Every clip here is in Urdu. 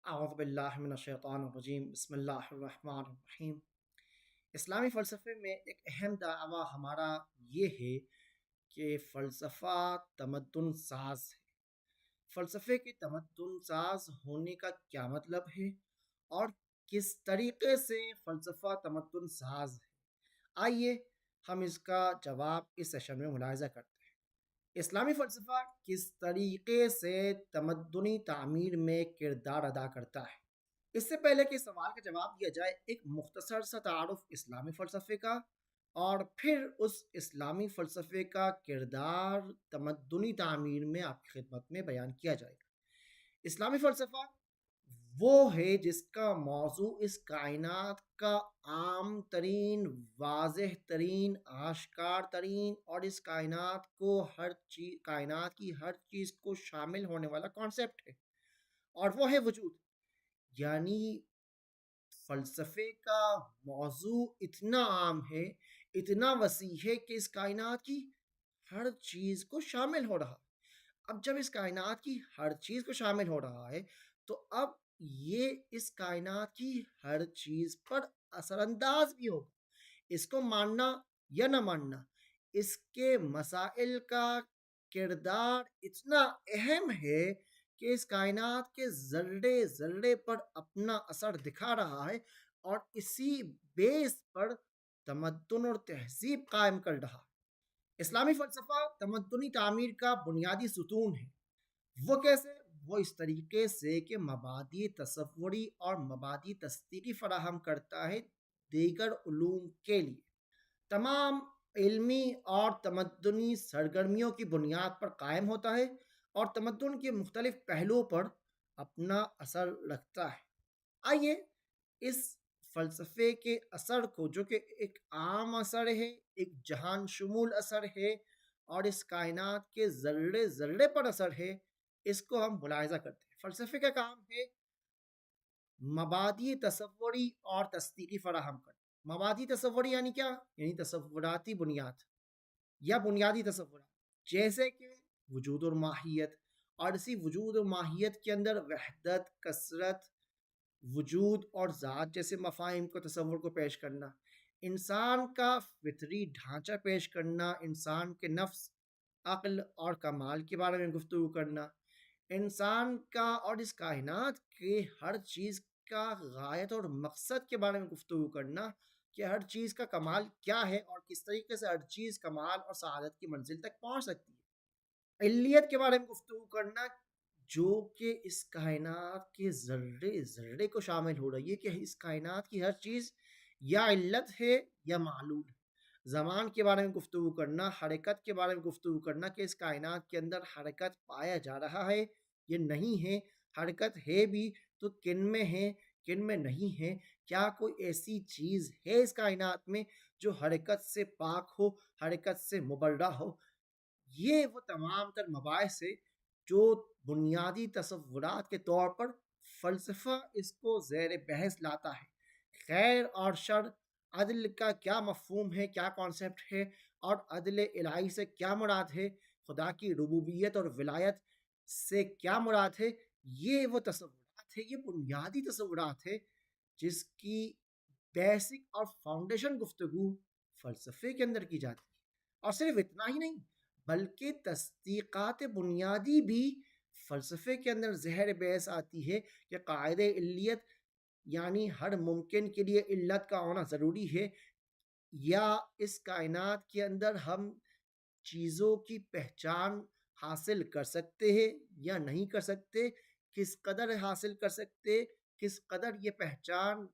اعوذ باللہ من الشیطان الرجیم بسم اللہ الرحمن الرحیم۔ اسلامی فلسفے میں ایک اہم دعویٰ ہمارا یہ ہے کہ فلسفہ تمدن ساز ہے۔ فلسفے کے تمدن ساز ہونے کا کیا مطلب ہے اور کس طریقے سے فلسفہ تمدن ساز ہے؟ آئیے ہم اس کا جواب اس سیشن میں ملاحظہ کرتے ہیں۔ اسلامی فلسفہ کس طریقے سے تمدنی تعمیر میں کردار ادا کرتا ہے؟ اس سے پہلے کہ سوال کا جواب دیا جائے، ایک مختصر سا تعارف اسلامی فلسفے کا اور پھر اس اسلامی فلسفے کا کردار تمدنی تعمیر میں آپ کی خدمت میں بیان کیا جائے گا۔ اسلامی فلسفہ وہ ہے جس کا موضوع اس کائنات کا عام ترین، واضح ترین، آشکار ترین اور اس کائنات کی ہر چیز کو شامل ہونے والا کانسیپٹ ہے، اور وہ ہے وجود۔ یعنی فلسفے کا موضوع اتنا عام ہے، اتنا وسیع ہے کہ اس کائنات کی ہر چیز کو شامل ہو رہا ہے۔ اب جب اس کائنات کی ہر چیز کو شامل ہو رہا ہے تو اب یہ اس کائنات کی ہر چیز پر اثر انداز بھی ہوگا۔ اس کو ماننا یا نہ ماننا، اس کے مسائل کا کردار اتنا اہم ہے کہ اس کائنات کے ذرے ذرے پر اپنا اثر دکھا رہا ہے اور اسی بیس پر تمدن اور تہذیب قائم کر رہا ہے۔ اسلامی فلسفہ تمدنی تعمیر کا بنیادی ستون ہے۔ وہ کیسے؟ وہ اس طریقے سے کہ مبادئ تصوری اور مبادئ تصدیقی فراہم کرتا ہے دیگر علوم کے لیے۔ تمام علمی اور تمدنی سرگرمیوں کی بنیاد پر قائم ہوتا ہے اور تمدن کے مختلف پہلوؤں پر اپنا اثر رکھتا ہے۔ آئیے اس فلسفے کے اثر کو، جو کہ ایک عام اثر ہے، ایک جہان شمول اثر ہے اور اس کائنات کے ذرے ذرے پر اثر ہے، اس کو ہم ملاحظہ کرتے ہیں۔ فلسفے کا کام ہے مبادئ تصوری اور تصدیقی فراہم کرنا۔ مبادئ تصوری یعنی کیا؟ یعنی تصوراتی بنیاد یا بنیادی تصورات، جیسے کہ وجود اور ماہیت، اور اسی وجود اور ماہیت کے اندر وحدت، کثرت، وجود اور ذات جیسے مفاہیم کو، تصور کو پیش کرنا، انسان کا فطری ڈھانچہ پیش کرنا، انسان کے نفس، عقل اور کمال کے بارے میں گفتگو کرنا، انسان کا اور اس کائنات کے ہر چیز کا غایت اور مقصد کے بارے میں گفتگو کرنا کہ ہر چیز کا کمال کیا ہے اور کس طریقے سے ہر چیز کمال اور سعادت کی منزل تک پہنچ سکتی ہے۔ علیت کے بارے میں گفتگو کرنا، جو کہ اس کائنات کے ذرے ذرے کو شامل ہو رہی ہے کہ اس کائنات کی ہر چیز یا علت ہے یا معلول ہے۔ زمان کے بارے میں گفتگو کرنا، حرکت کے بارے میں گفتگو کرنا کہ اس کائنات کے اندر حرکت پایا جا رہا ہے یہ نہیں ہے، حرکت ہے بھی تو کن میں ہے، کن میں نہیں ہے، کیا کوئی ایسی چیز ہے اس کائنات میں جو حرکت سے پاک ہو، حرکت سے مبرہ ہو۔ یہ وہ تمام تر مباحث ہے جو بنیادی تصورات کے طور پر فلسفہ اس کو زیر بحث لاتا ہے۔ خیر اور شر، عدل کا کیا مفہوم ہے، کیا کانسیپٹ ہے، اور عدل الہی سے کیا مراد ہے، خدا کی ربوبیت اور ولایت سے کیا مراد ہے، یہ وہ تصورات ہے، یہ بنیادی تصورات ہے جس کی بیسک اور فاؤنڈیشن گفتگو فلسفے کے اندر کی جاتی ہے۔ اور صرف اتنا ہی نہیں بلکہ تصدیقات بنیادی بھی فلسفے کے اندر زہر بحث آتی ہے کہ قاعدہ علیت یعنی ہر ممکن کے لیے علت کا ہونا ضروری ہے، یا اس کائنات کے اندر ہم چیزوں کی پہچان حاصل کر سکتے ہیں یا نہیں کر سکتے، کس قدر حاصل کر سکتے، کس قدر یہ پہچان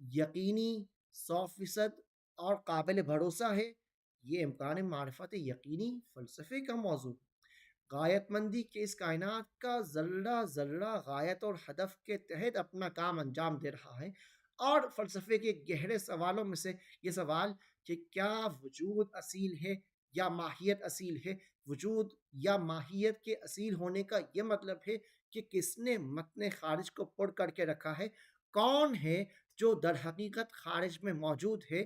یقینی، 100% اور قابل بھروسہ ہے، یہ امکان معرفت یقینی فلسفے کا موضوع۔ غایت مندی کہ اس کائنات کا ذرہ ذرہ غایت اور ہدف کے تحت اپنا کام انجام دے رہا ہے، اور فلسفے کے گہرے سوالوں میں سے یہ سوال کہ کیا وجود اصیل ہے یا ماہیت اصیل ہے۔ وجود یا ماہیت کے اصیل ہونے کا یہ مطلب ہے کہ کس نے متن خارج کو پر کر کے رکھا ہے، کون ہے جو در حقیقت خارج میں موجود ہے،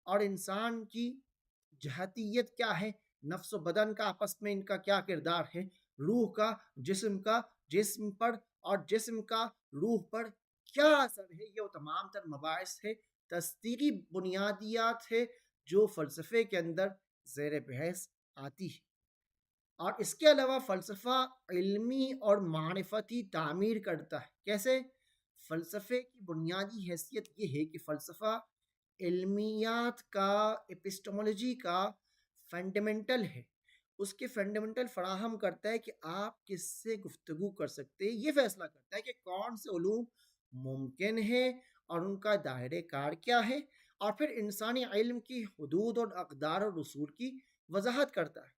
اور انسان کی جہتیت کیا ہے، نفس و بدن کا آپس میں ان کا کیا کردار ہے، روح کا جسم کا، جسم پر اور جسم کا روح پر کیا اثر ہے، یہ وہ تمام تر مباحث ہے، تصدیقی بنیادیات ہے جو فلسفے کے اندر زیر بحث آتی ہے۔ اور اس کے علاوہ فلسفہ علمی اور معرفتی تعمیر کرتا ہے۔ کیسے؟ فلسفے کی بنیادی حیثیت یہ ہے کہ فلسفہ علمیات کا، اپسٹمولوجی کا فنڈامنٹل ہے، اس کے فنڈامنٹل فراہم کرتا ہے کہ آپ کس سے گفتگو کر سکتے ہیں، یہ فیصلہ کرتا ہے کہ کون سے علوم ممکن ہے اور ان کا دائرہ کار کیا ہے، اور پھر انسانی علم کی حدود اور اقدار اور رسول کی وضاحت کرتا ہے۔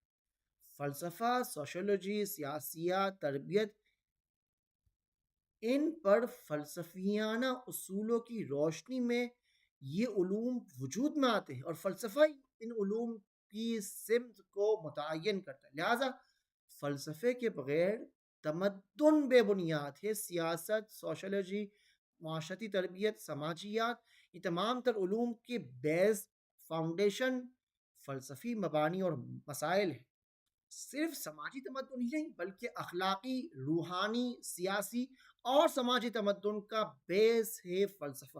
فلسفہ، سوشیولوجی، سیاسیات، تربیت، ان پر فلسفیانہ اصولوں کی روشنی میں یہ علوم وجود میں آتے ہیں اور فلسفہ ان علوم کی سمت کو متعین کرتا ہے۔ لہذا فلسفے کے بغیر تمدن بے بنیاد ہے۔ سیاست، سوشیولوجی، معاشرتی تربیت، سماجیات، یہ تمام تر علوم کے بیس، فاؤنڈیشن فلسفی مبانی اور مسائل ہیں۔ صرف سماجی تمدن ہی نہیں بلکہ اخلاقی، روحانی، سیاسی اور سماجی تمدن کا بیس ہے فلسفہ۔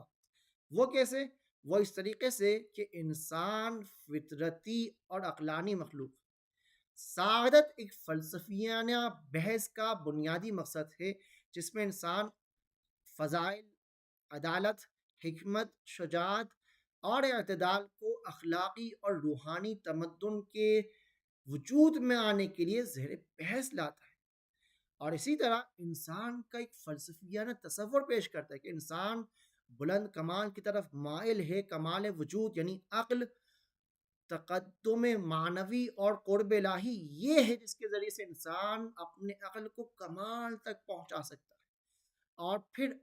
وہ کیسے؟ وہ اس طریقے سے کہ انسان فطرتی اور عقلانی مخلوق۔ سعادت ایک فلسفیانہ بحث کا بنیادی مقصد ہے جس میں انسان فضائل، عدالت، حکمت، شجاعت اور اعتدال کو اخلاقی اور روحانی تمدن کے وجود میں آنے کے لیے زیر بحث لاتا ہے، اور اسی طرح انسان کا ایک فلسفیانہ تصور پیش کرتا ہے کہ انسان بلند کمال کی طرف مائل ہے۔ کمال وجود یعنی عقل، تقدم معنوی اور قرب الہی یہ ہے جس کے ذریعے سے انسان اپنے عقل کو کمال تک پہنچا سکتا ہے اور پھر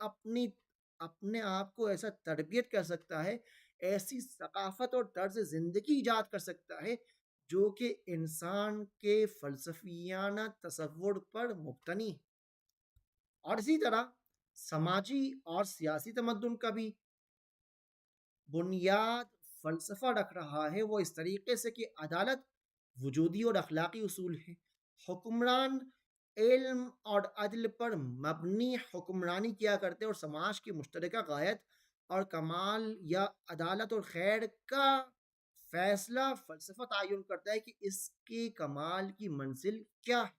اپنے آپ کو ایسا تربیت کر سکتا ہے، ایسی ثقافت اور طرز زندگی ایجاد کر سکتا ہے جو کہ انسان کے فلسفیانہ تصور پر مبتنی ہے۔ اور اسی طرح سماجی اور سیاسی تمدن کا بھی بنیاد فلسفہ رکھ رہا ہے، وہ اس طریقے سے کہ عدالت وجودی اور اخلاقی اصول ہے۔ حکمران علم اور عدل پر مبنی حکمرانی کیا کرتے اور سماج کی مشترکہ غایت اور کمال یا عدالت اور خیر کا فیصلہ فلسفہ تعین کرتا ہے کہ اس کے کمال کی منزل کیا ہے۔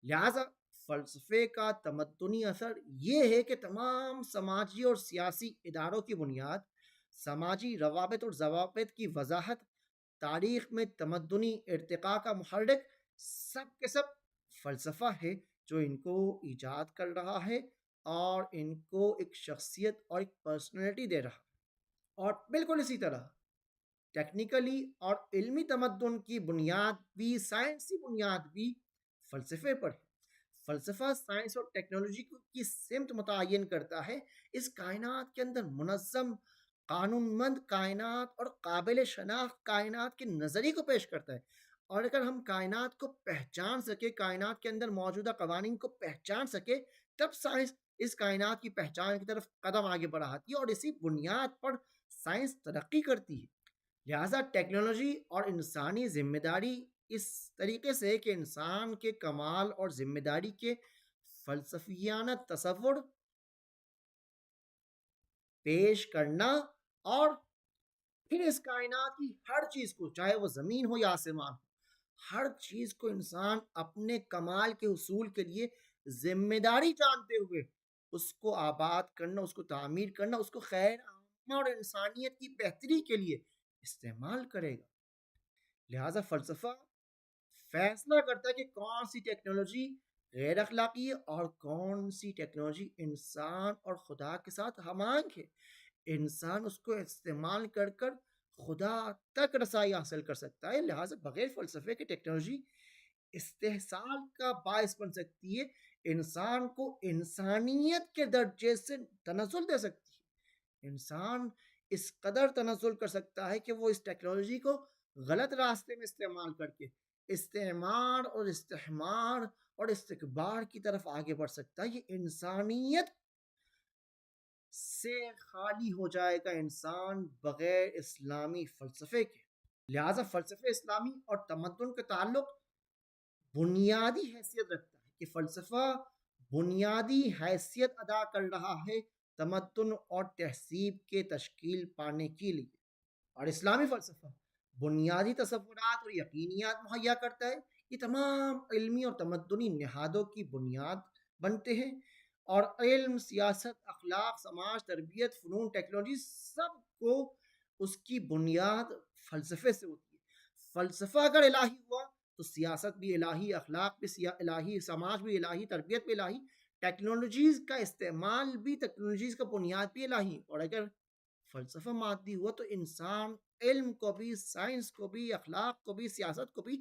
لہذا فلسفے کا تمدنی اثر یہ ہے کہ تمام سماجی اور سیاسی اداروں کی بنیاد، سماجی روابط اور ضوابط کی وضاحت، تاریخ میں تمدنی ارتقاء کا محرک سب کے سب فلسفہ ہے جو ان کو ایجاد کر رہا ہے اور ان کو ایک شخصیت اور ایک پرسنالٹی دے رہا ہے۔ اور بالکل اسی طرح ٹیکنیکلی اور علمی تمدن کی بنیاد بھی، سائنسی بنیاد بھی فلسفے پر ہے۔ فلسفہ سائنس اور ٹیکنالوجی کی سمت متعین کرتا ہے۔ اس کائنات کے اندر منظم، قانون مند کائنات اور قابل شناخت کائنات کے نظریے کو پیش کرتا ہے، اور اگر ہم کائنات کو پہچان سکے، کائنات کے اندر موجودہ قوانین کو پہچان سکے، تب سائنس اس کائنات کی پہچان کی طرف قدم آگے بڑھاتی ہے اور اسی بنیاد پر سائنس ترقی کرتی ہے۔ لہذا ٹیکنالوجی اور انسانی ذمہ داری اس طریقے سے کہ انسان کے کمال اور ذمہ داری کے فلسفیانہ تصور پیش کرنا، اور پھر اس کائنات کی ہر چیز کو، چاہے وہ زمین ہو یا آسمان ہو، ہر چیز کو انسان اپنے کمال کے حصول کے لیے ذمہ داری جانتے ہوئے اس کو آباد کرنا، اس کو تعمیر کرنا، اس کو خیر عامہ اور انسانیت کی بہتری کے لیے استعمال کرے گا۔ لہذا فلسفہ فیصلہ کرتا ہے کہ کون سی ٹیکنالوجی غیر اخلاقی ہے اور کون سی ٹیکنالوجی انسان اور خدا کے ساتھ ہم آہنگ ہے۔ انسان اس کو استعمال کر کر خدا تک رسائی حاصل کر سکتا ہے۔ لہذا بغیر فلسفے کے ٹیکنالوجی استحصال کا باعث بن سکتی ہے، انسان کو انسانیت کے درجے سے تنزل دے سکتی ہے۔ انسان اس قدر تنزل کر سکتا ہے کہ وہ اس ٹیکنالوجی کو غلط راستے میں استعمال کر کے استعمار اور استحمار اور استکبار کی طرف آگے بڑھ سکتا ہے۔ یہ انسانیت سے خالی ہو جائے گا انسان بغیر اسلامی فلسفے کے۔ لہذا فلسفے اسلامی اور تمدن کا تعلق بنیادی حیثیت رکھتا ہے، کہ فلسفہ بنیادی حیثیت ادا کر رہا ہے تمدن اور تہذیب کے تشکیل پانے کے لیے۔ اور اسلامی فلسفہ بنیادی تصورات اور یقینیات مہیا کرتا ہے، یہ تمام علمی اور تمدنی نہادوں کی بنیاد بنتے ہیں، اور علم، سیاست، اخلاق، سماج، تربیت، فنون، ٹیکنالوجی، سب کو اس کی بنیاد فلسفے سے ہوتی ہے۔ فلسفہ اگر الہی ہوا تو سیاست بھی الہی، اخلاق بھی الہی، سماج بھی الہی، تربیت بھی الہی، ٹیکنالوجیز کا استعمال بھی، ٹیکنالوجیز کا بنیاد بھی الہی۔ اور اگر فلسفہ مادی ہوا تو انسان علم کو بھی، سائنس کو بھی، اخلاق کو بھی، سیاست کو بھی،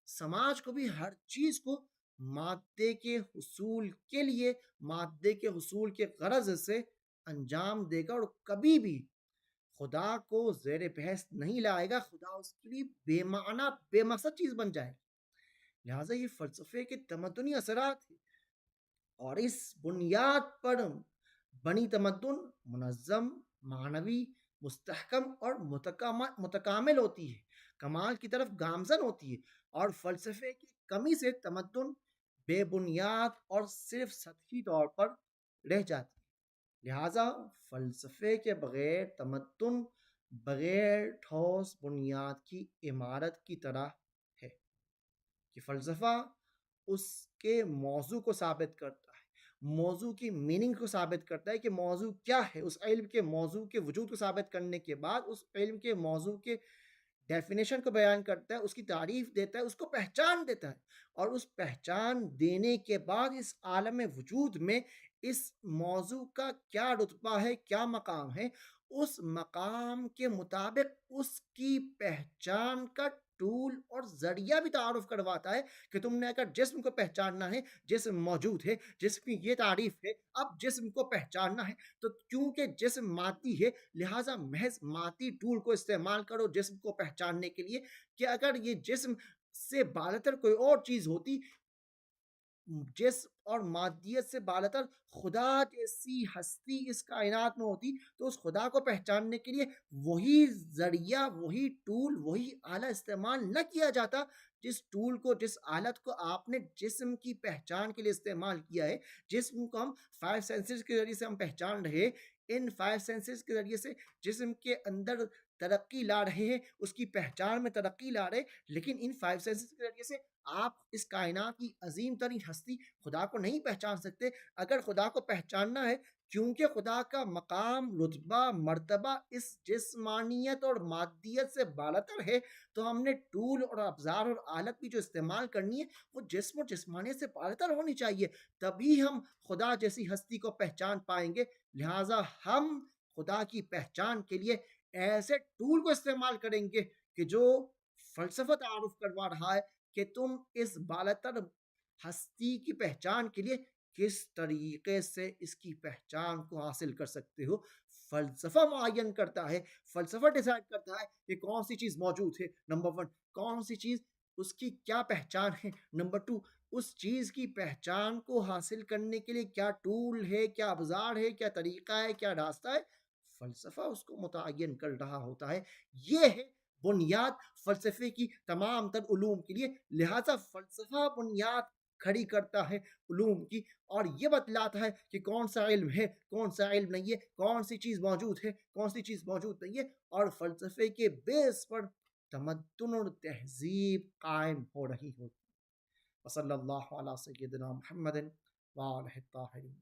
سماج کو بھی، ہر چیز کو مادے کے حصول کے لیے، مادے کے حصول کے غرض سے انجام دے گا، اور کبھی بھی خدا کو زیر بحث نہیں لائے گا۔ خدا اس کے لیے بے معنی، بے مقصد چیز بن جائے گا۔ لہٰذا یہ فلسفے کے تمدنی اثرات ہیں، اور اس بنیاد پر بنی تمدن منظم، معنوی، مستحکم اور متکامل ہوتی ہے، کمال کی طرف گامزن ہوتی ہے، اور فلسفے کی کمی سے تمدن بے بنیاد اور صرف سطحی طور پر رہ جاتی ہے۔ لہٰذا فلسفے کے بغیر تمدن بغیر ٹھوس بنیاد کی عمارت کی طرح ہے، کہ فلسفہ اس کے موضوع کو ثابت کرتا ہے، موضوع کی میننگ کو ثابت کرتا ہے کہ موضوع کیا ہے، اس علم کے موضوع کے وجود کو ثابت کرنے کے بعد اس علم کے موضوع کے ڈیفینیشن کو بیان کرتا ہے، اس کی تعریف دیتا ہے، اس کو پہچان دیتا ہے، اور اس پہچان دینے کے بعد اس عالم وجود میں اس موضوع کا کیا رتبہ ہے، کیا مقام ہے، اس مقام کے مطابق اس کی پہچان کا ٹول اور ذریعہ بھی تعارف کرواتا ہے، کہ تم نے اگر جسم کو پہچاننا ہے، جسم موجود ہے، جسم کی یہ تعریف ہے، اب جسم کو پہچاننا ہے تو کیونکہ جسم مادی ہے لہٰذا محض مادی ٹول کو استعمال کرو جسم کو پہچاننے کے لیے، کہ اگر یہ جسم سے بالاتر کوئی اور چیز ہوتی، جسم اور مادیت سے بالاتر خدا جیسی ہستی اس کائنات میں ہوتی، تو اس خدا کو پہچاننے کے لیے وہی ذریعہ، وہی ٹول، وہی آلہ استعمال نہ کیا جاتا، جس ٹول کو، جس آلت کو آپ نے جسم کی پہچان کے لیے استعمال کیا ہے۔ جسم کو ہم 5 سینسز کے ذریعے سے ہم پہچان رہے، ان 5 سینسز کے ذریعے سے جسم کے اندر ترقی لا رہے ہیں، اس کی پہچان میں ترقی لا رہے، لیکن ان 5 سینسز کے ذریعے سے آپ اس کائنات کی عظیم ترین ہستی خدا کو نہیں پہچان سکتے۔ اگر خدا کو پہچاننا ہے، کیونکہ خدا کا مقام، رتبہ، مرتبہ اس جسمانیت اور مادیت سے بالاتر ہے، تو ہم نے ٹول اور ابزار اور آلت بھی جو استعمال کرنی ہے وہ جسم و جسمانیت سے بالاتر ہونی چاہیے، تبھی ہم خدا جیسی ہستی کو پہچان پائیں گے۔ لہٰذا ہم خدا کی پہچان کے لیے ایسے ٹول کو استعمال کریں گے کہ جو فلسفہ تعارف کروا رہا ہے، کہ تم اس بالاتر ہستی کی پہچان کے لیے کس طریقے سے اس کی پہچان کو حاصل کر سکتے ہو۔ فلسفہ معین کرتا ہے، فلسفہ ڈیسائیڈ کرتا ہے کہ کون سی چیز موجود ہے، نمبر 1، کون سی چیز، اس کی کیا پہچان ہے، نمبر 2، اس چیز کی پہچان کو حاصل کرنے کے لیے کیا ٹول ہے، کیا ابزار ہے، کیا طریقہ ہے، کیا راستہ ہے، فلسفہ اس کو متعین کر رہا ہوتا ہے۔ یہ ہے بنیاد فلسفے کی تمام تر علوم کے لیے۔ لہٰذا فلسفہ بنیاد کھڑی کرتا ہے علوم کی، اور یہ بتلاتا ہے کہ کون سا علم ہے، کون سا علم نہیں ہے، کون سی چیز موجود ہے، کون سی چیز موجود نہیں ہے، اور فلسفے کے بیس پر تمدن اور تہذیب قائم ہو رہی ہوتی ہے۔ وصلی اللہ علی سیدنا محمد وآلہ الطاہرین۔